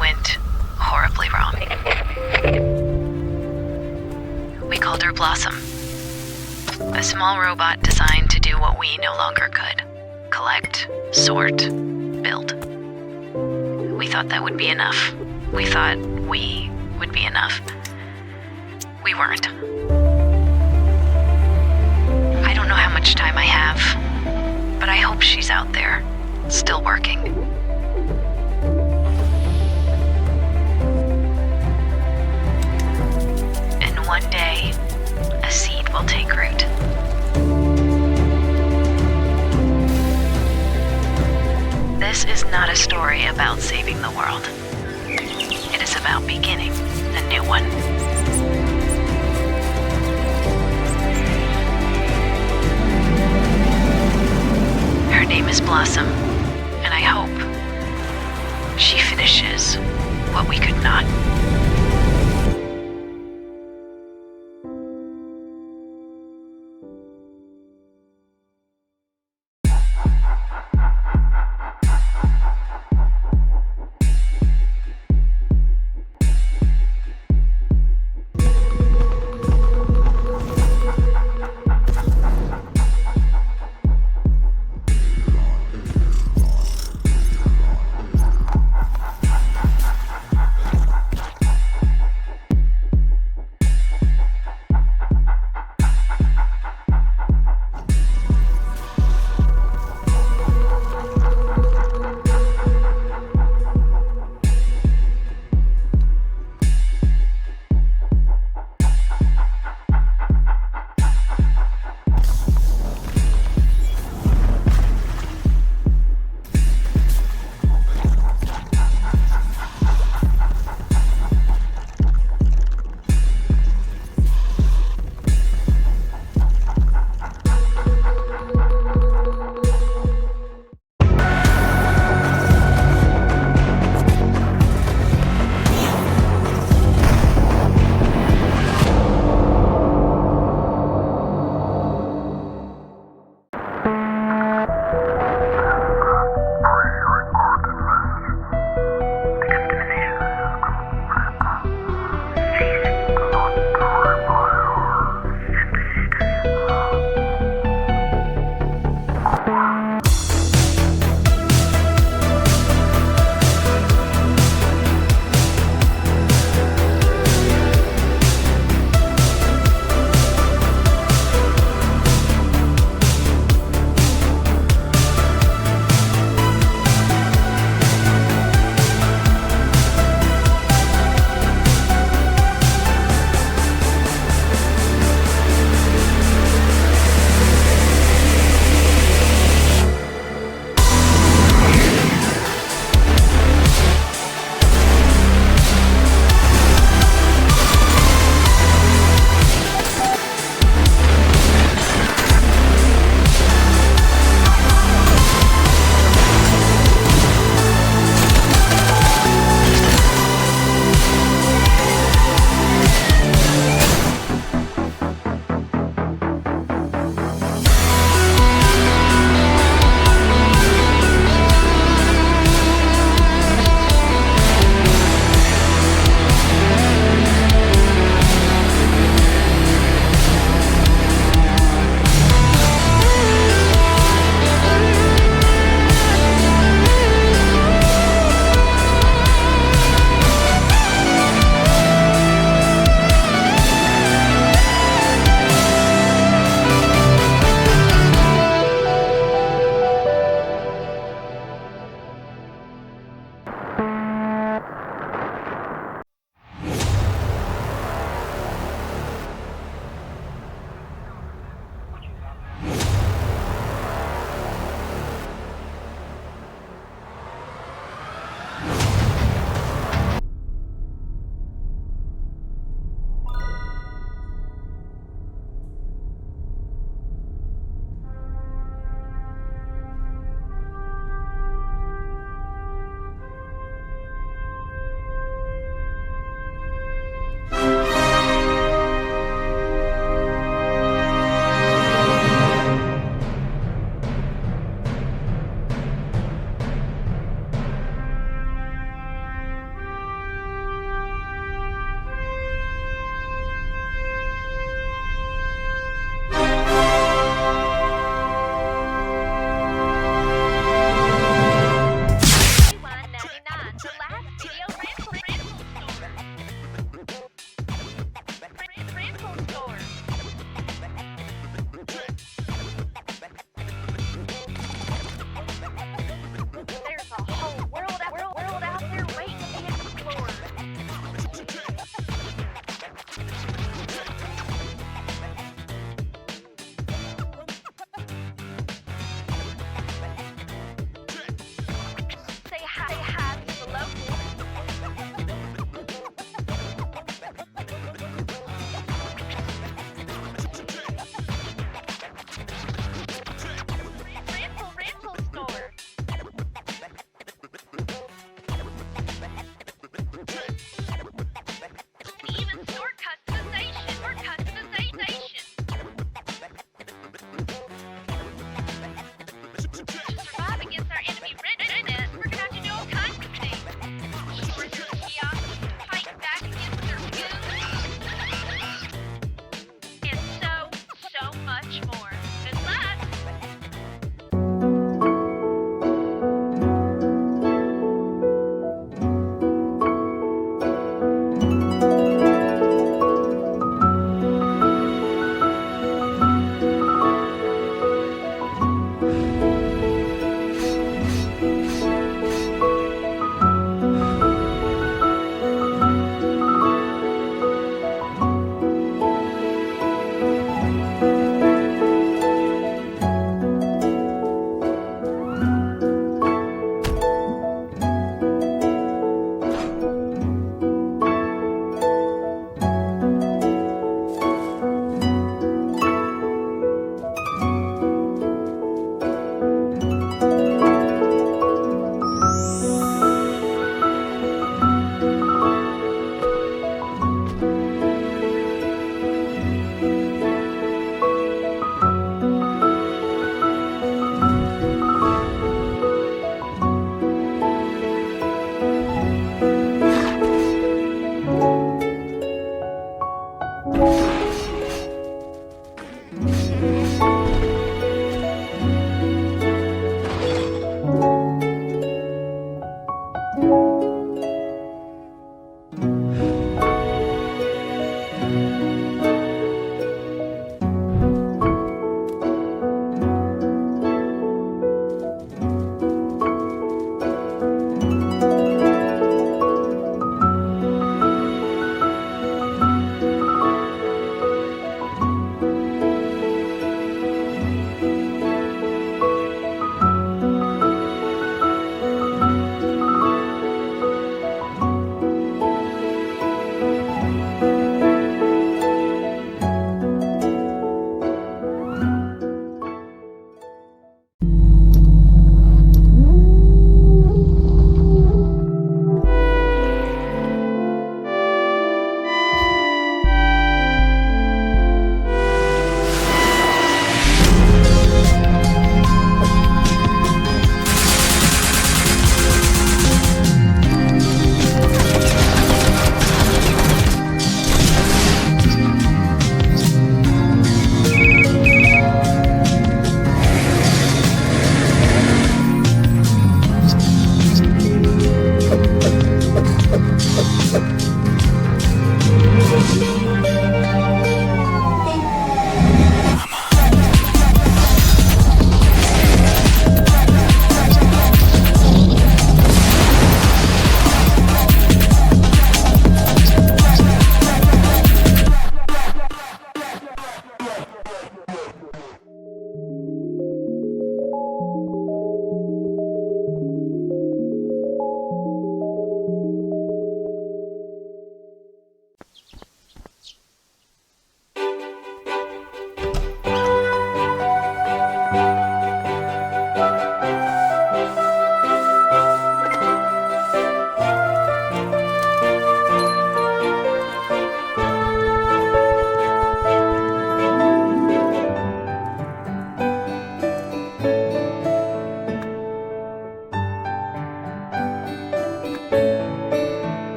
went horribly wrong. We called her Blossom. A small robot designed to do what we no longer could. Collect, sort, build. We thought that would be enough. We thought we would be enough. We weren't. I don't know how much time I have, but I hope she's out there, still working. And one day, a seed will take root. This is not a story about saving the world. It is about beginning a new one. Her name is Blossom, and I hope she finishes what we could not.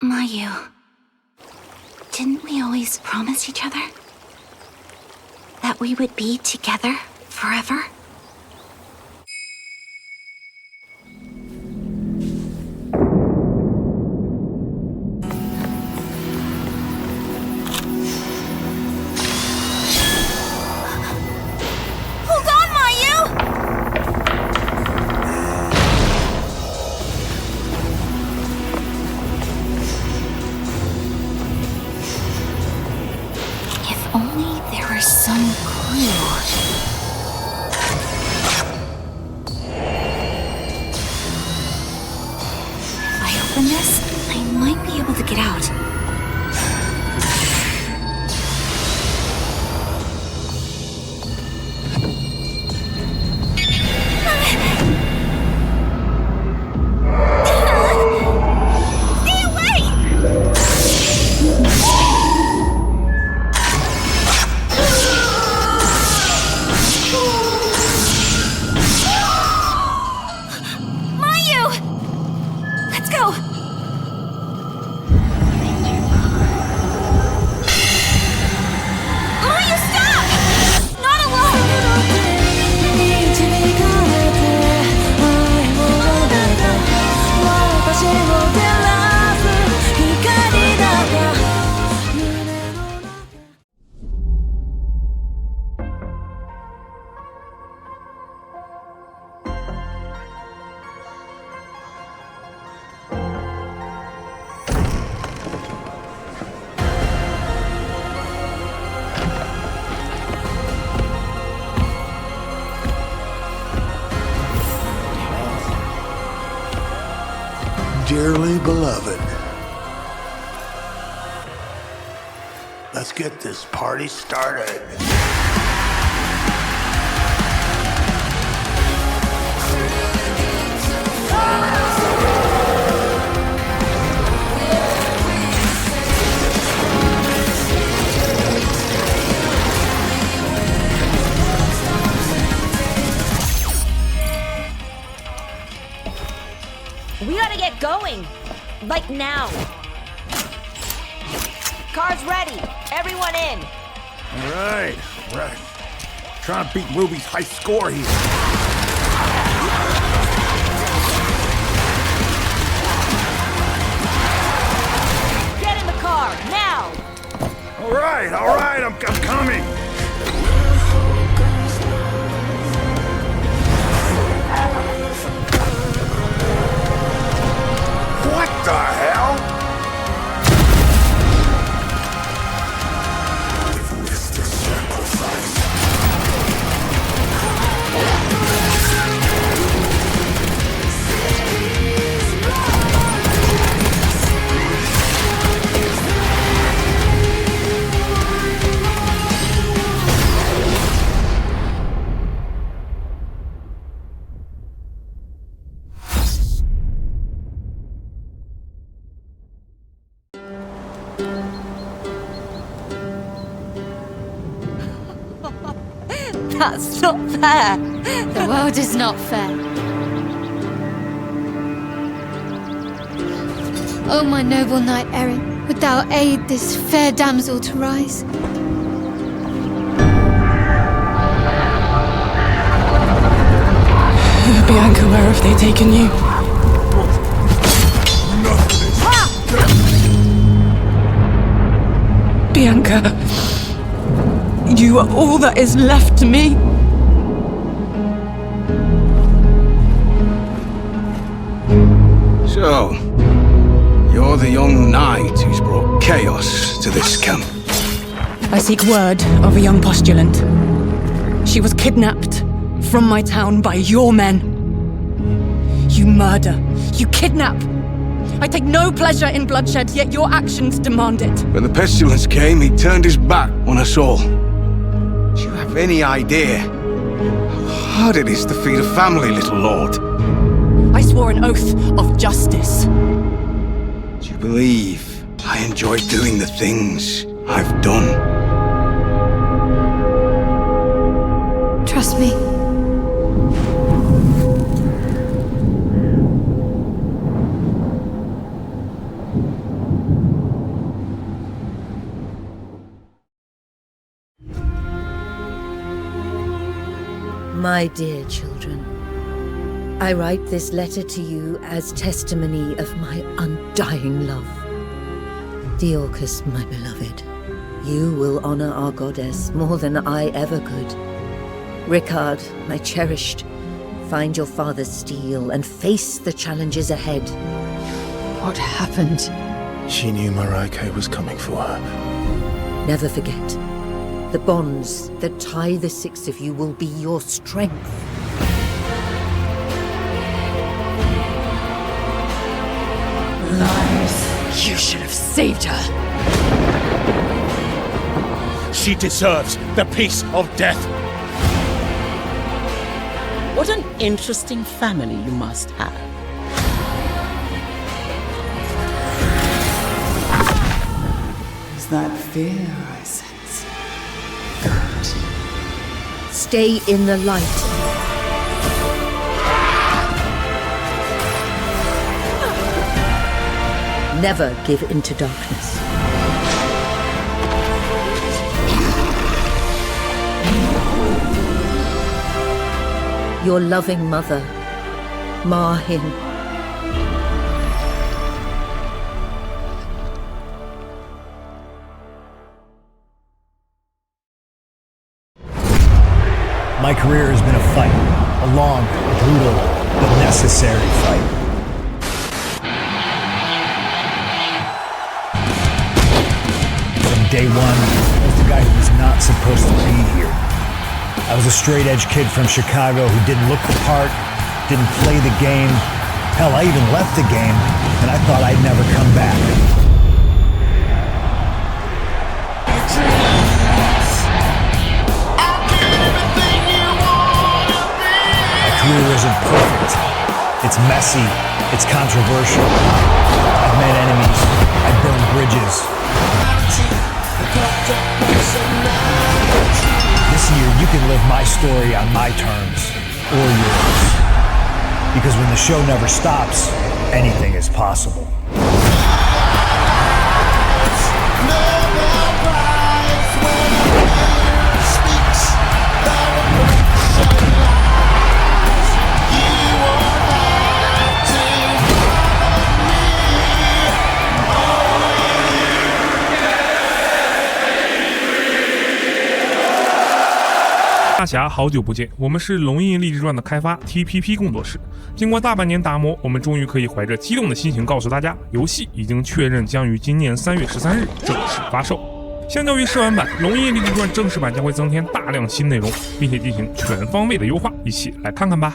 Mayu, didn't we always promise each other that we would be together forever? Hold on, Mayu! If only there were some clue. If I open this, I might be able to get out. Stay away! Mayu! Let's go! Mayu, stop! Not alone! Dearly beloved, let's get this party started. We gotta get going! Like now! Car's ready! Everyone in! Right. Trying to beat Ruby's high score here. Get in the car, now! All right, I'm coming. What the hell? That's not fair! The world is not fair. O my noble knight Erin, would thou aid this fair damsel to rise? Bianca, where have they taken you? Bianca, you are all that is left to me. So, you're the young knight who's brought chaos to this camp. I seek word of a young postulant. She was kidnapped from my town by your men. You murder, you kidnap, I take no pleasure in bloodshed, yet your actions demand it. When the pestilence came, he turned his back on us all. Do you have any idea how hard it is to feed a family, little lord? I swore an oath of justice. Do you believe I enjoy doing the things I've done? Trust me. My dear children, I write this letter to you as testimony of my undying love. Diorcus, my beloved, you will honor our goddess more than I ever could. Ricard, my cherished, find your father's steel and face the challenges ahead. What happened? She knew Marike was coming for her. Never forget, the bonds that tie the six of you will be your strength. Lies. You should have saved her. She deserves the peace of death. What an interesting family you must have. Is that fear I sense? Good. Stay in the light. Never give in to darkness. Your loving mother, Mahin. My career has been a fight, a long, brutal, but necessary fight. From day one, I was the guy who was not supposed to be here. I was a straight-edge kid from Chicago who didn't look the part, didn't play the game. Hell, I even left the game, and I thought I'd never come back. My career isn't perfect. It's messy. It's controversial. I've met enemies. I've burned bridges. This year, you can live my story on my terms, or yours. Because when the show never stops, anything is possible.大侠，好久不见！我们是《龙胤立志传》的开发 TPP 工作室。经过大半年打磨，我们终于可以怀着激动的心情告诉大家，游戏已经确认将于今年3月13日正式发售。相较于试玩版，《龙胤立志传》正式版将会增添大量新内容，并且进行全方位的优化，一起来看看吧。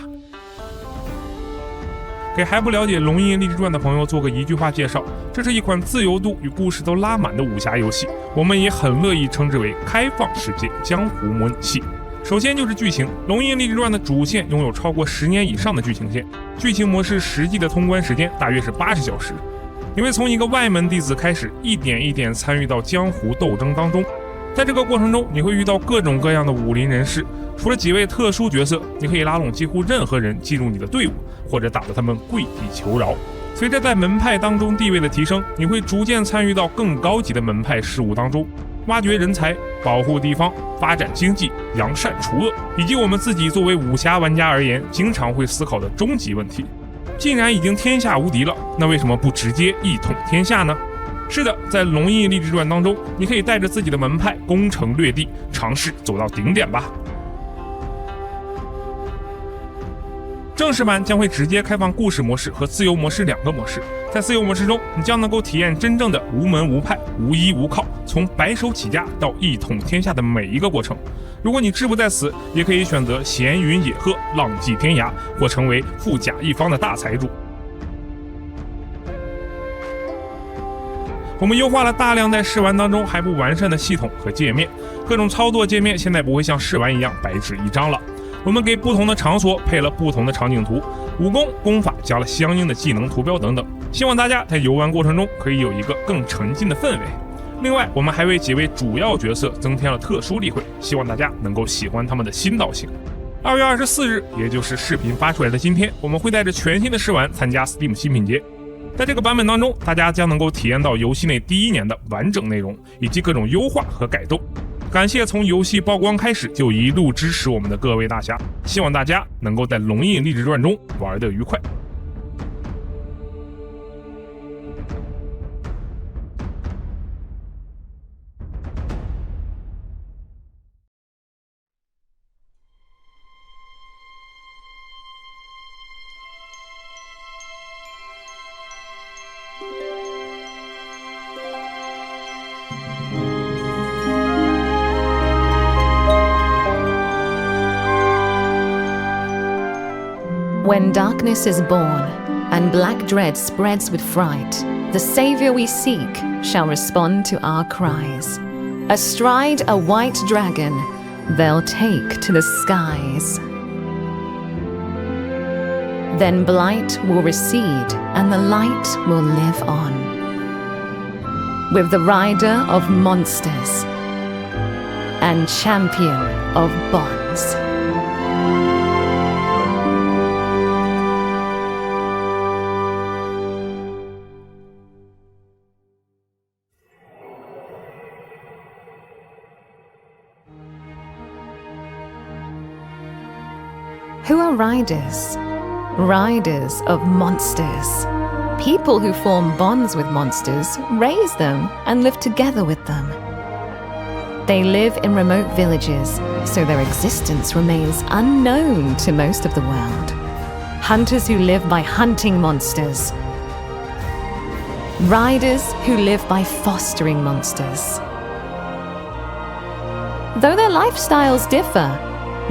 给还不了解《龙胤立志传》的朋友做个一句话介绍：这是一款自由度与故事都拉满的武侠游戏，我们也很乐意称之为开放世界江湖模拟器。首先就是剧情，《龙胤立志传》的主线拥有超过10年以上的剧情线，剧情模式实际的通关时间大约是80小时。你会从一个外门弟子开始，一点一点参与到江湖斗争当中。在这个过程中，你会遇到各种各样的武林人士，除了几位特殊角色，你可以拉拢几乎任何人进入你的队伍，或者打得他们跪地求饶。随着在门派当中地位的提升，你会逐渐参与到更高级的门派事务当中，挖掘人才，保护地方，发展经济，扬善除恶，以及我们自己作为武侠玩家而言经常会思考的终极问题。既然已经天下无敌了，那为什么不直接一统天下呢？是的，在《龙胤立志传》当中，你可以带着自己的门派攻城略地，尝试走到顶点吧。正式版将会直接开放故事模式和自由模式2个模式。在自由模式中，你将能够体验真正的无门无派、无依无靠，从白手起家到一统天下的每一个过程。如果你志不在此，也可以选择闲云野鹤、浪迹天涯，或成为富甲一方的大财主。我们优化了大量在试玩当中还不完善的系统和界面，各种操作界面现在不会像试玩一样白纸一张了。我们给不同的场所配了不同的场景图，武功功法加了相应的技能图标等等，希望大家在游玩过程中可以有一个更沉浸的氛围。另外，我们还为几位主要角色增添了特殊例会，希望大家能够喜欢他们的新造型。2月24日，也就是视频发出来的今天，我们会带着全新的试玩参加 Steam 新品节。在这个版本当中，大家将能够体验到游戏内第1年的完整内容，以及各种优化和改动。感谢从游戏曝光开始就一路支持我们的各位大侠，希望大家能够在《龙胤立志传》中玩得愉快。When darkness is born, and black dread spreads with fright, the Saviour we seek shall respond to our cries. Astride a white dragon, they'll take to the skies. Then blight will recede, and the light will live on. With the rider of monsters, and champion of bonds. Who are riders? Riders of monsters. People who form bonds with monsters, raise them, and live together with them. They live in remote villages, so their existence remains unknown to most of the world. Hunters who live by hunting monsters. Riders who live by fostering monsters. Though their lifestyles differ,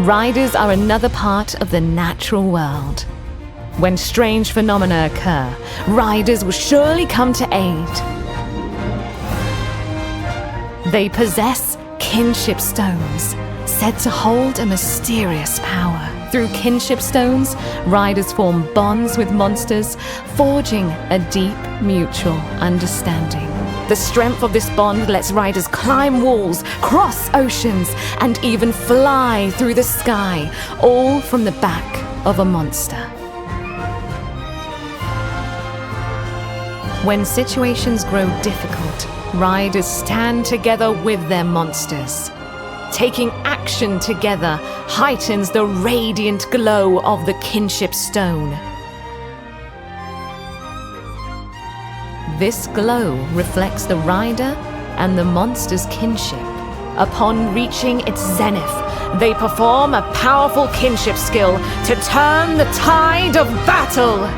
riders are another part of the natural world. When strange phenomena occur, riders will surely come to aid. They possess kinship stones, said to hold a mysterious power. Through kinship stones, riders form bonds with monsters, forging a deep mutual understanding. The strength of this bond lets riders climb walls, cross oceans, and even fly through the sky, all from the back of a monster. When situations grow difficult, riders stand together with their monsters. Taking action together heightens the radiant glow of the kinship stone. This glow reflects the rider and the monster's kinship. Upon reaching its zenith, they perform a powerful kinship skill to turn the tide of battle.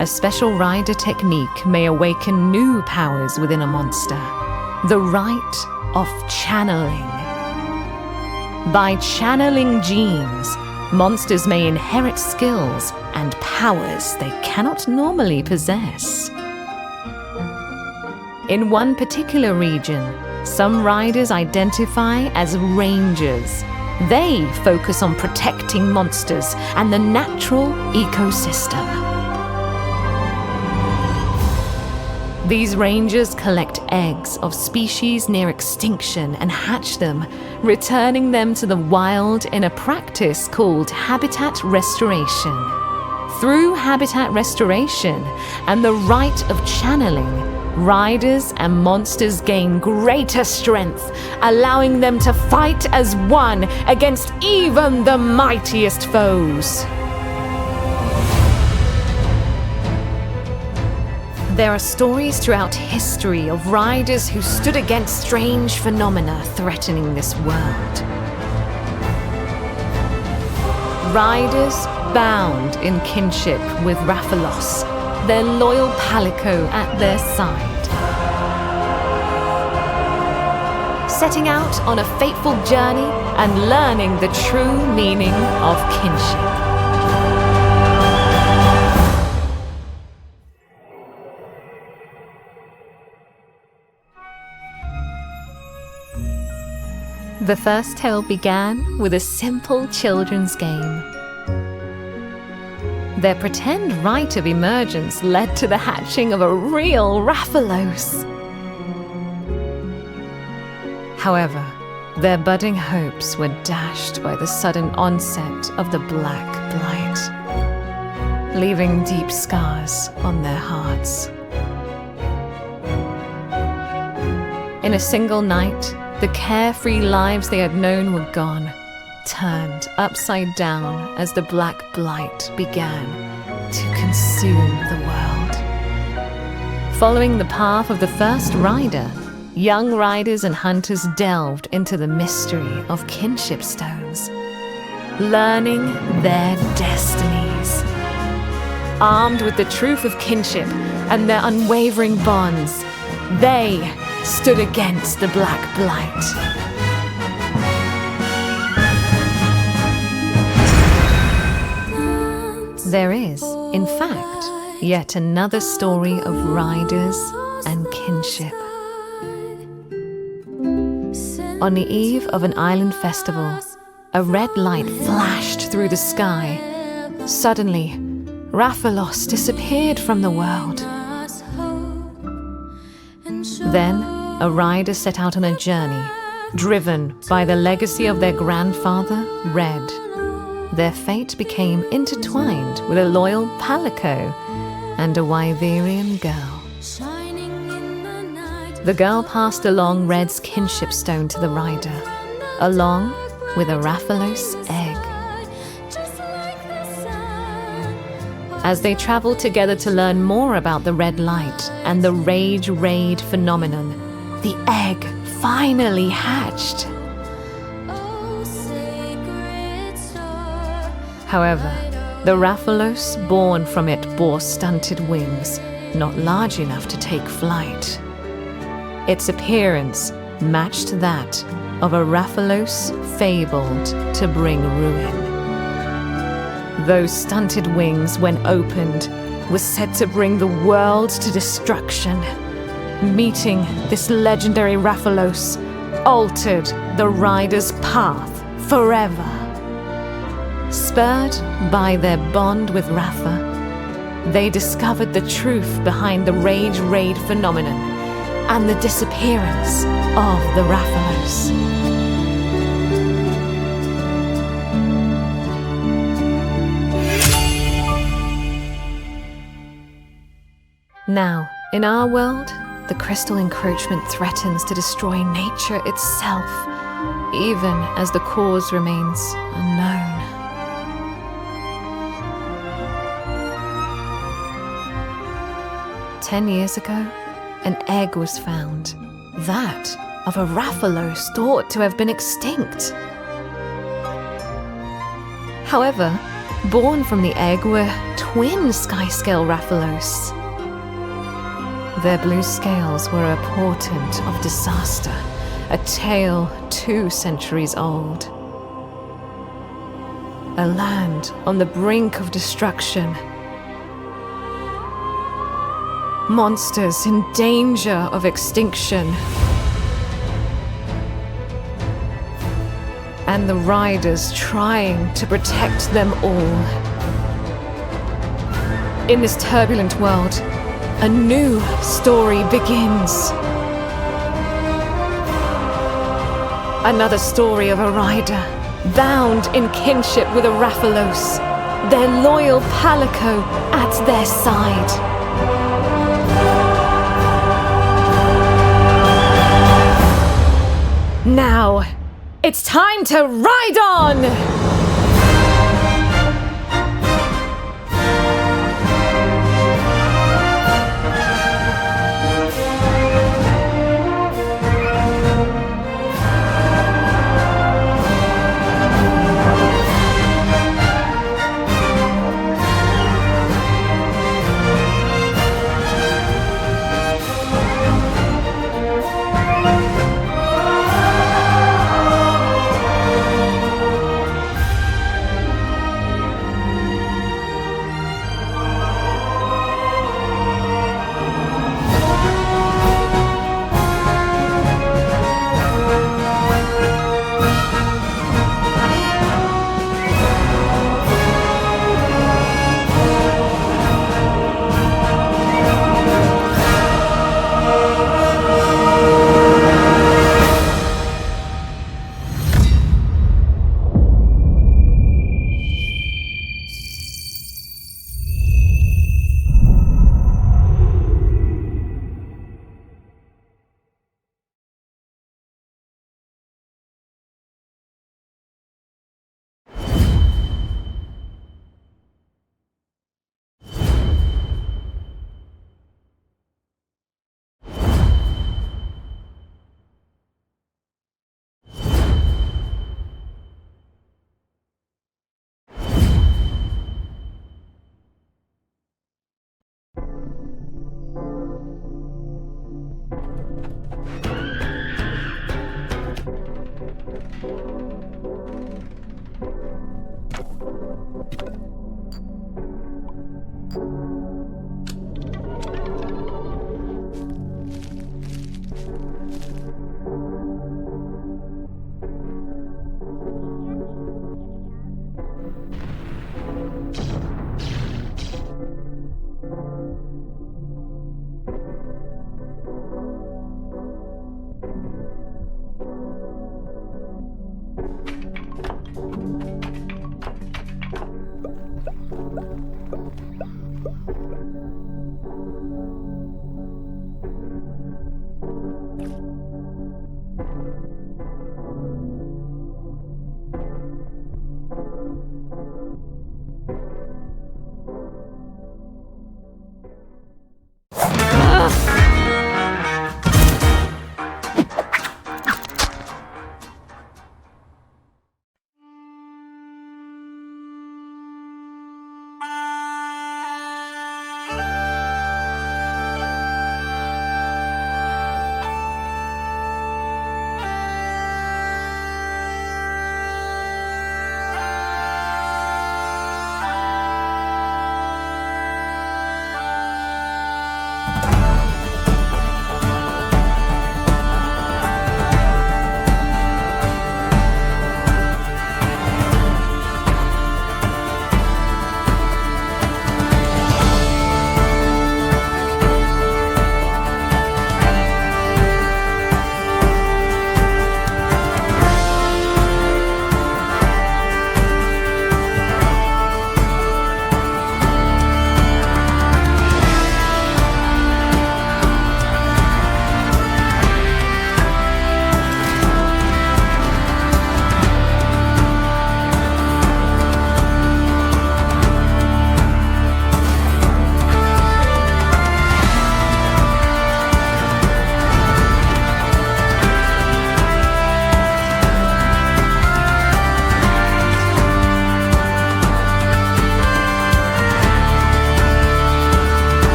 A special rider technique may awaken new powers within a monster. The rite of channeling. By channeling genes, monsters may inherit skills and powers they cannot normally possess. In one particular region, some riders identify as rangers. They focus on protecting monsters and the natural ecosystem. These rangers collect eggs of species near extinction and hatch them, returning them to the wild in a practice called habitat restoration. Through habitat restoration and the rite of channeling, riders and monsters gain greater strength, allowing them to fight as one against even the mightiest foes. There are stories throughout history of riders who stood against strange phenomena threatening this world. Riders bound in kinship with Rathalos, their loyal Palico at their side. setting out on a fateful journey and learning the true meaning of kinship. The first tale began with a simple children's game. Their pretend rite of emergence led to the hatching of a real Rathalos. However, their budding hopes were dashed by the sudden onset of the Black Blight, leaving deep scars on their hearts. In a single night, the carefree lives they had known were gone, turned upside down as the Black Blight began to consume the world. Following the path of the first rider, young riders and hunters delved into the mystery of kinship stones, learning their destinies. Armed with the truth of kinship and their unwavering bonds, they stood against the Black Blight. There is, in fact, yet another story of riders and kinship. On the eve of an island festival, a red light flashed through the sky. Suddenly, Rathalos disappeared from the world. Then, a rider set out on a journey, driven by the legacy of their grandfather, Red. Their fate became intertwined with a loyal Palico and a Wyverian girl. The girl passed along Red's kinship stone to the rider, along with a Rathalos egg. As they traveled together to learn more about the red light and the Rage Raid phenomenon, the egg finally hatched. However, the Rathalos born from it bore stunted wings, not large enough to take flight. Its appearance matched that of a Rathalos fabled to bring ruin. Those stunted wings, when opened, were said to bring the world to destruction. Meeting this legendary Rathalos altered the rider's path forever. Spurred by their bond with Ratha, they discovered the truth behind the Rage Raid phenomenon and the disappearance of the Rathalos. Now, in our world, the crystal encroachment threatens to destroy nature itself, even as the cause remains unknown. 10 years ago, an egg was found, that of a Rathalos thought to have been extinct. However, born from the egg were twin sky-scale Rathalos. Their blue scales were a portent of disaster, a tale 2 centuries old. A land on the brink of destruction. Monsters in danger of extinction. And the riders trying to protect them all. In this turbulent world, a new story begins. Another story of a rider, bound in kinship with a Rathalos, their loyal Palico at their side. Now, it's time to ride on!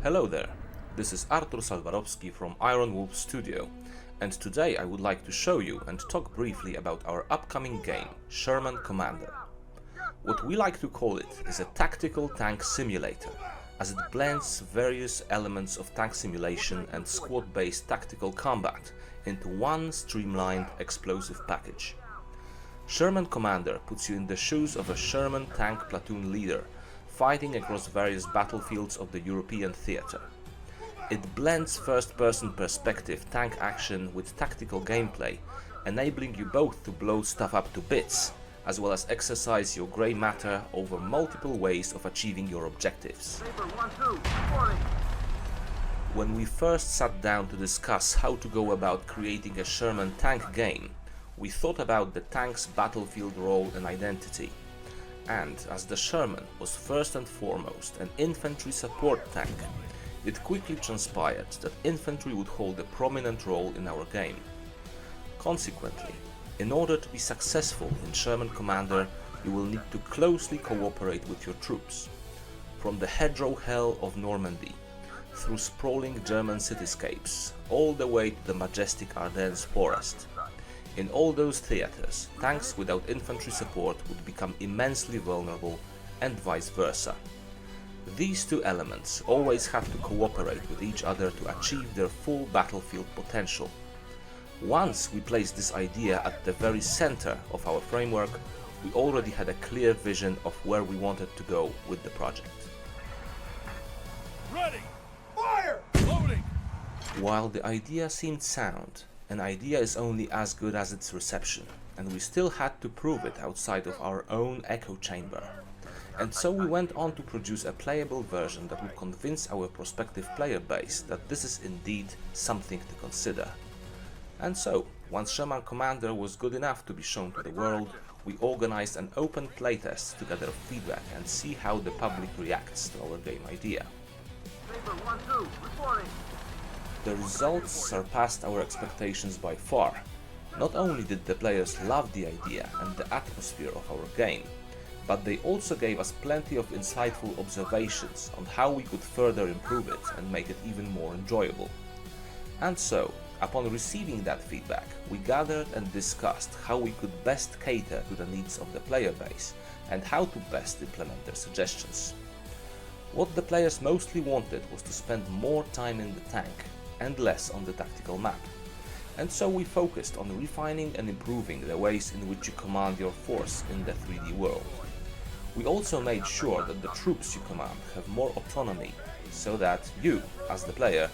Hello there, this is Artur Salwarowski from Iron Wolf Studio, and today I would like to show you and talk briefly about our upcoming game, Sherman Commander. What we like to call it is a tactical tank simulator, as it blends various elements of tank simulation and squad-based tactical combat into one streamlined explosive package. Sherman Commander puts you in the shoes of a Sherman tank platoon leader, fighting across various battlefields of the European theater. It blends first-person perspective tank action with tactical gameplay, enabling you both to blow stuff up to bits, as well as exercise your grey matter over multiple ways of achieving your objectives. When we first sat down to discuss how to go about creating a Sherman tank game, we thought about the tank's battlefield role and identity. And as the Sherman was first and foremost an infantry support tank, it quickly transpired that infantry would hold a prominent role in our game. Consequently, in order to be successful in Sherman Commander, you will need to closely cooperate with your troops. From the hedgerow hell of Normandy, through sprawling German cityscapes, all the way to the majestic Ardennes forest. In all those theaters, tanks without infantry support would become immensely vulnerable, and vice versa. These two elements always have to cooperate with each other to achieve their full battlefield potential. Once we placed this idea at the very center of our framework, we already had a clear vision of where we wanted to go with the project. Ready! Fire! Loading! While the idea seemed sound, an idea is only as good as its reception, and we still had to prove it outside of our own echo chamber. And so we went on to produce a playable version that would convince our prospective player base that this is indeed something to consider. And so, once Sherman Commander was good enough to be shown to the world, we organized an open playtest to gather feedback and see how the public reacts to our game idea. The results surpassed our expectations by far. Not only did the players love the idea and the atmosphere of our game, but they also gave us plenty of insightful observations on how we could further improve it and make it even more enjoyable. And so, upon receiving that feedback, we gathered and discussed how we could best cater to the needs of the player base and how to best implement their suggestions. What the players mostly wanted was to spend more time in the tank and less on the tactical map. And so we focused on refining and improving the ways in which you command your force in the 3D world. We also made sure that the troops you command have more autonomy, so that you, as the player,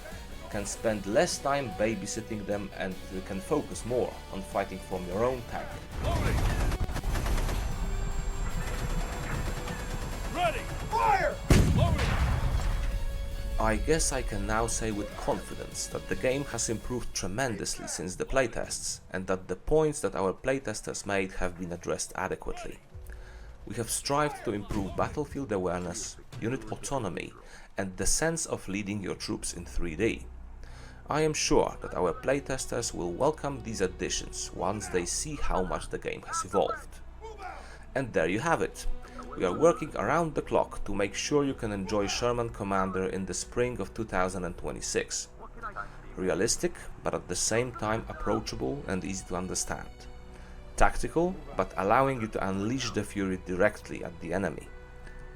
can spend less time babysitting them and can focus more on fighting from your own tank. Loading! Ready! Fire! Loading! I guess I can now say with confidence that the game has improved tremendously since the playtests, and that the points that our playtesters made have been addressed adequately. We have strived to improve battlefield awareness, unit autonomy, and the sense of leading your troops in 3D. I am sure that our playtesters will welcome these additions once they see how much the game has evolved. And there you have it. We are working around the clock to make sure you can enjoy Sherman Commander in the spring of 2026. Realistic, but at the same time approachable and easy to understand. Tactical, but allowing you to unleash the fury directly at the enemy.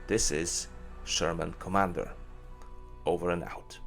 This is Sherman Commander. Over and out.